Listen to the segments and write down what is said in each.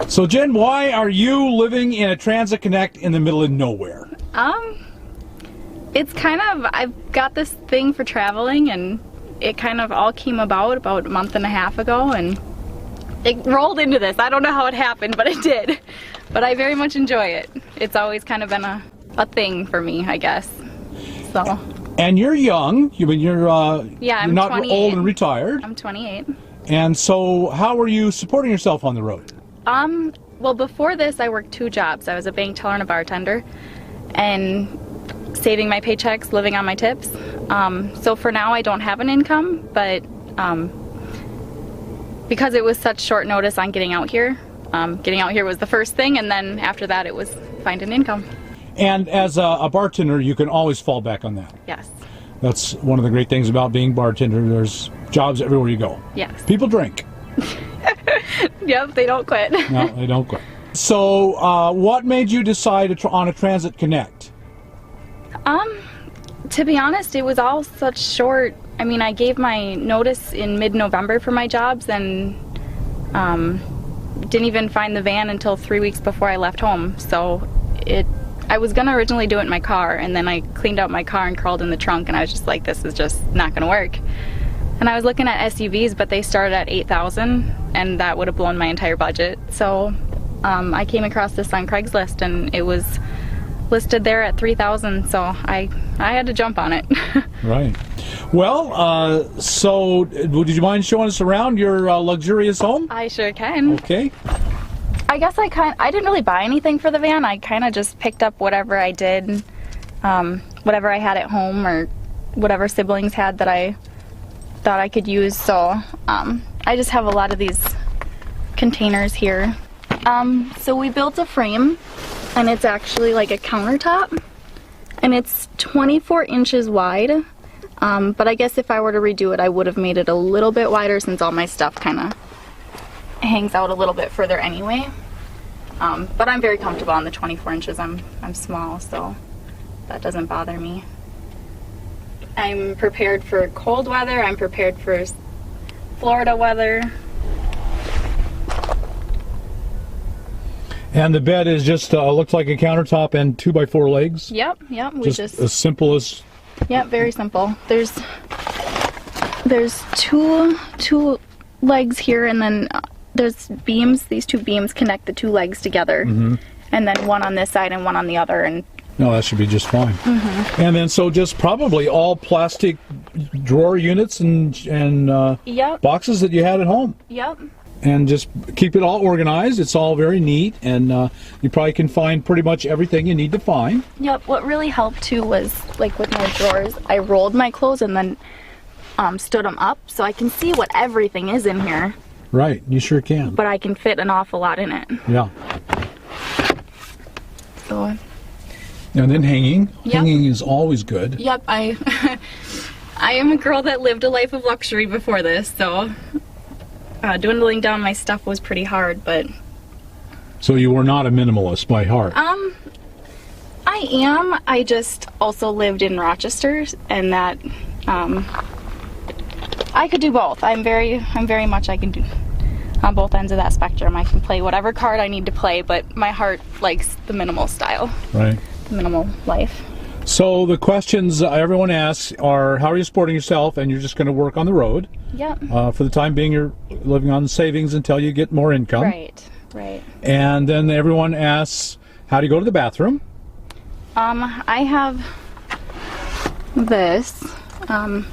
So Jen, why are you living in a Transit Connect in the middle of nowhere? It's kind of, I've got this thing for traveling, and it kind of all came about a month and a half ago, and it rolled into this. I don't know how it happened, but it did. But I very much enjoy it. It's always kind of been a thing for me, I guess. So. And you're young. You're yeah, I'm not 28. old and retired. I'm 28. And so, how are you supporting yourself on the road? Well, before this, I worked 2 jobs. I was a bank teller and a bartender, and saving my paychecks, living on my tips. So for now, I don't have an income, but because it was such short notice on getting out here was the first thing, and then after that, it was find an income. And as a bartender, you can always fall back on that. Yes. That's one of the great things about being bartender. There's jobs everywhere you go. Yes. People drink. Yep, they don't quit. No, they don't quit. So, what made you decide on a Transit Connect? To be honest, it was all such short. I mean, I gave my notice in mid-November for my jobs, and didn't even find the van until 3 weeks before I left home. So I was gonna originally do it in my car, and then I cleaned out my car and crawled in the trunk, and I was just like, this is just not gonna work. And I was looking at SUVs, but they started at $8,000, and that would have blown my entire budget. So I came across this on Craigslist, and it was listed there at $3,000, so I had to jump on it. Right. Well, so would you mind showing us around your luxurious home? I sure can. Okay. I guess I didn't really buy anything for the van. I kind of just picked up whatever I did, whatever I had at home or whatever siblings had that I thought I could use. So I just have a lot of these containers here. So we built a frame, and it's actually like a countertop, and it's 24 inches wide. But I guess if I were to redo it, I would have made it a little bit wider, since all my stuff kind of hangs out a little bit further anyway. But I'm very comfortable on the 24 inches. I'm small, so that doesn't bother me. I'm prepared for cold weather. I'm prepared for Florida weather. And the bed is just looks like a countertop and 2x4 legs. Yep. We just as simple as. Yep, very simple. There's two legs here, and then there's beams. These 2 beams connect the 2 legs together, and then one on this side and one on the other. And no, that should be just fine. And then so just probably all plastic drawer units and yep. boxes that you had at home. Yep. And just keep it all organized. It's all very neat, and you probably can find pretty much everything you need to find. Yep. What really helped too was, like with my drawers, I rolled my clothes and then stood them up, so I can see what everything is in here. Right, you sure can. But I can fit an awful lot in it. Yeah. So. And then hanging. Yep. Hanging is always good. Yep. I am a girl that lived a life of luxury before this, so. Dwindling down my stuff was pretty hard, but... So you were not a minimalist by heart? I am. I just also lived in Rochester, and that, I could do both. I'm very much I can do on both ends of that spectrum. I can play whatever card I need to play, but my heart likes the minimal style. Right. The minimal life. So the questions everyone asks are, how are you supporting yourself? And you're just going to work on the road. Yep. For the time being, you're living on savings until you get more income. Right. And then everyone asks, how do you go to the bathroom? I have this, I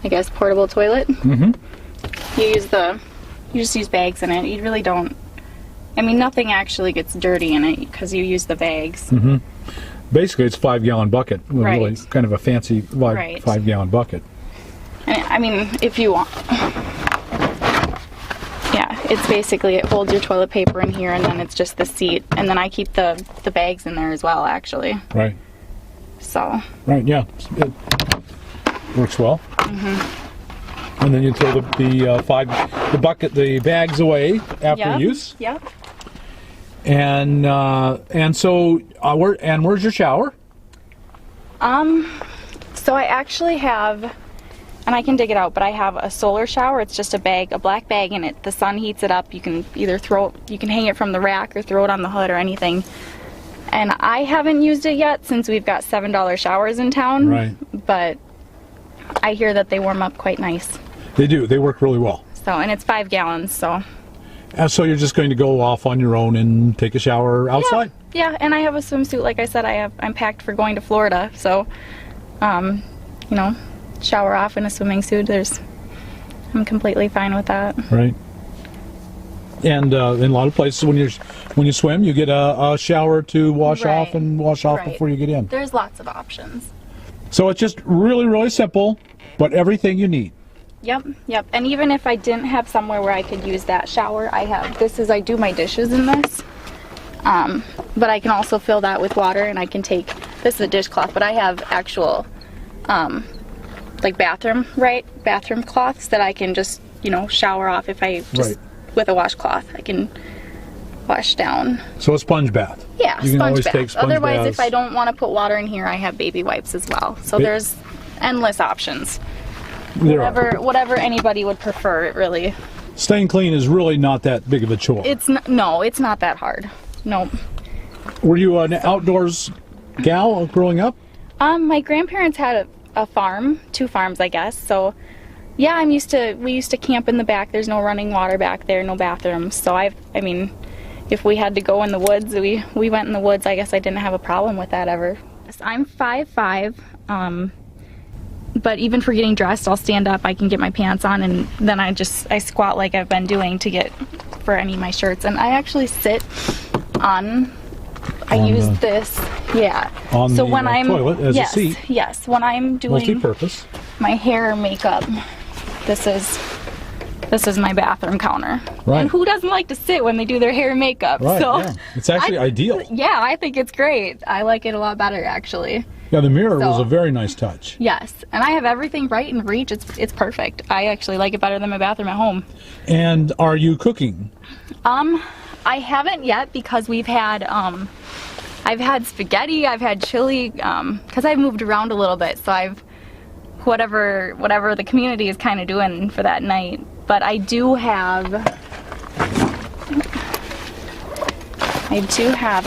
guess, portable toilet. You just use bags in it. You really don't, I mean, nothing actually gets dirty in it because you use the bags. Basically, it's a 5-gallon bucket. Right. Really, kind of a fancy 5-gallon bucket. I mean, if you want. Yeah, it's basically, it holds your toilet paper in here, and then it's just the seat. And then I keep the bags in there as well, actually. Right. So. Right, yeah. It works well. And then you throw the bags away after use. Yep. And so where's your shower? So I actually have and I can dig it out, but I have a solar shower. It's just a bag, a black bag in it. The sun heats it up. You can either you can hang it from the rack or throw it on the hood or anything. And I haven't used it yet since we've got $7 showers in town. Right. But I hear that they warm up quite nice. They do. They work really well. So, and it's 5 gallons, so. So you're just going to go off on your own and take a shower outside? Yeah, and I have a swimsuit. Like I said, I'm packed for going to Florida. So, you know, shower off in a swimming suit. I'm completely fine with that. Right. And in a lot of places, when you swim, you get a shower to wash off and wash off before you get in. There's lots of options. So it's just really, really simple, but everything you need. Yep. And even if I didn't have somewhere where I could use that shower, I do my dishes in this. But I can also fill that with water, and I can take, this is a dishcloth, but I have actual, like bathroom cloths that I can just, you know, shower off if I just, with a washcloth, I can wash down. So a sponge bath. Yeah, you can always take sponge Otherwise, baths. if I don't want to put water in here, I have baby wipes as well. So there's endless options. Whatever anybody would prefer, it really. Staying clean is really not that big of a chore. It's not that hard. Nope. Were you an outdoors gal growing up? My grandparents had a farm, 2 farms, I guess. So, yeah, we used to camp in the back. There's no running water back there, no bathrooms. So I mean, if we had to go in the woods, we went in the woods. I guess I didn't have a problem with that ever. I'm 5'5". But even for getting dressed, I'll stand up, I can get my pants on, and then I squat like I've been doing to get for any of my shirts. And I actually sit on use this, yeah. On so the when I'm, toilet as a seat. Yes, when I'm doing multi-purpose. My hair or makeup, this is my bathroom counter. Right. And who doesn't like to sit when they do their hair and makeup? Right, so yeah. It's actually ideal. Yeah, I think it's great. I like it a lot better, actually. Yeah, the mirror was a very nice touch. Yes, and I have everything right in reach. It's perfect. I actually like it better than my bathroom at home. And are you cooking? I haven't yet because we've had I've had spaghetti, I've had chili, because I've moved around a little bit, so I've whatever the community is kind of doing for that night. But I do have a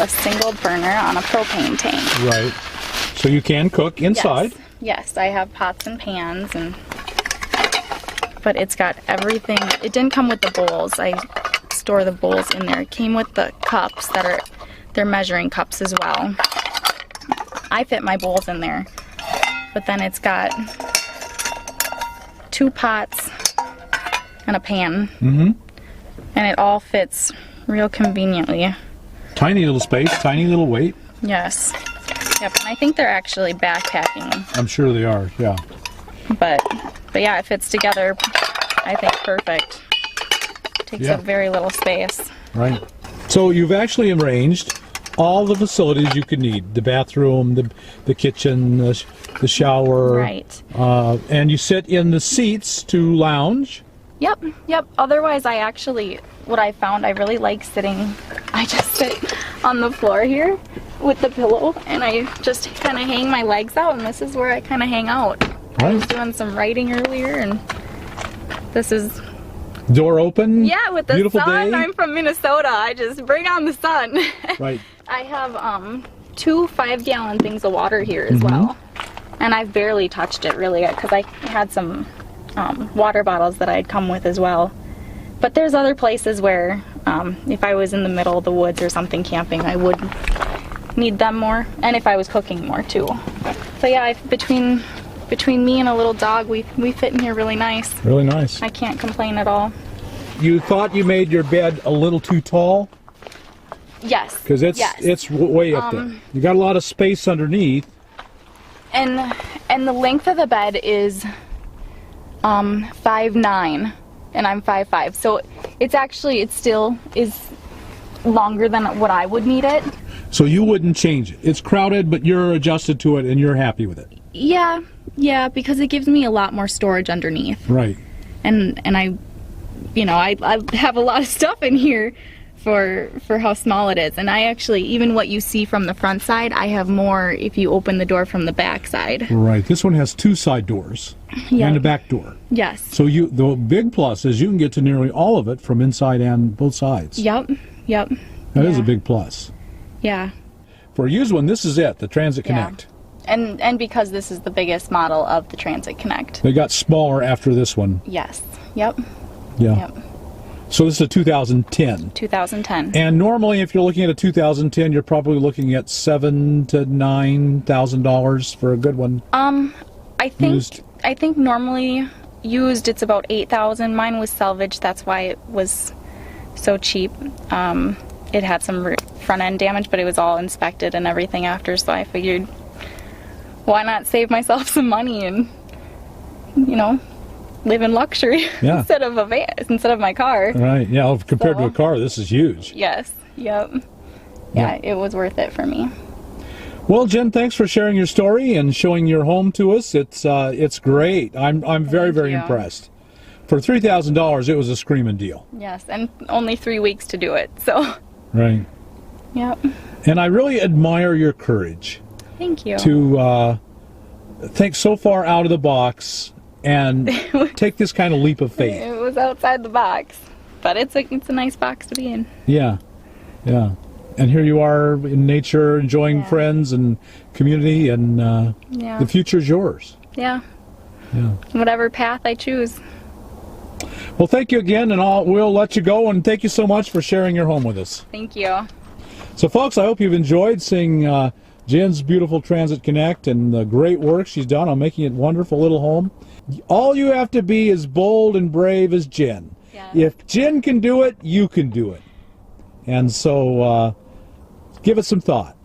single burner on a propane tank. Right. So you can cook inside. Yes, I have pots and pans, but it's got everything. It didn't come with the bowls. I store the bowls in there. It came with the cups they're measuring cups as well. I fit my bowls in there, but then it's got 2 pots and a pan, and it all fits real conveniently. Tiny little space, tiny little weight. Yes. Yep, and I think they're actually backpacking. I'm sure they are, yeah. But yeah, it fits together, I think, perfect. Takes up very little space. Right. So you've actually arranged all the facilities you could need. The bathroom, the kitchen, the shower. Right. And you sit in the seats to lounge. Yep. Otherwise, what I found, I really like sitting, I just sit on the floor here with the pillow, and I just kind of hang my legs out, and this is where I kind of hang out. Right. I was doing some writing earlier, and this is... Door open. Yeah, with the beautiful sun. Day. I'm from Minnesota. I just bring on the sun. Right. I have 2 5-gallon things of water here as well, and I've barely touched it really because I had some water bottles that I'd come with as well. But there's other places where if I was in the middle of the woods or something camping, I would need them more, and if I was cooking more too. So yeah, between me and a little dog, we fit in here really nice. Really nice. I can't complain at all. You thought you made your bed a little too tall? Yes. Because it's way up there. You got a lot of space underneath. And the length of the bed is 5'9", and I'm 5'5", so it still is longer than what I would need it. So you wouldn't change it. It's crowded, but you're adjusted to it and you're happy with it. Yeah, because it gives me a lot more storage underneath. Right. And I have a lot of stuff in here, for how small it is. And I actually, even what you see from the front side, I have more if you open the door from the back side. Right. This one has 2 side doors and a back door. Yes. So the big plus is you can get to nearly all of it from inside and both sides. Yep. Yep. That is a big plus. Yeah. For a used one, this is it, the Transit Connect. And because this is the biggest model of the Transit Connect. They got smaller after this one. Yes. Yep. Yeah. Yep. So this is a 2010. 2010. And normally, if you're looking at a 2010, you're probably looking at $7,000 to $9,000 for a good one. I think Used. I think normally used it's about $8,000. Mine was salvaged. That's why it was so cheap. It had some front end damage, but it was all inspected and everything after. So I figured, why not save myself some money and, you know, live in luxury instead of a van, instead of my car. Right. Yeah. Well, compared to a car, this is huge. Yes. Yep. Yeah, it was worth it for me. Well, Jen, thanks for sharing your story and showing your home to us. It's great. I'm very impressed. For $3,000, it was a screaming deal. Yes, and only 3 weeks to do it. So. Right. Yep. And I really admire your courage. Thank you. To think so far out of the box and take this kind of leap of faith. It was outside the box, but it's a nice box to be in. Yeah, yeah. And here you are in nature, enjoying friends and community, and the future's yours. Yeah. Yeah. Whatever path I choose. Well, thank you again, and we'll let you go, and thank you so much for sharing your home with us. Thank you. So, folks, I hope you've enjoyed seeing Jen's beautiful Transit Connect and the great work she's done on making it a wonderful little home. All you have to be as bold and brave as Jen. Yeah. If Jen can do it, you can do it. And so give it some thought.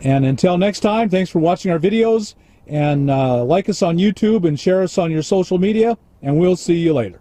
And until next time, thanks for watching our videos, and like us on YouTube and share us on your social media, and we'll see you later.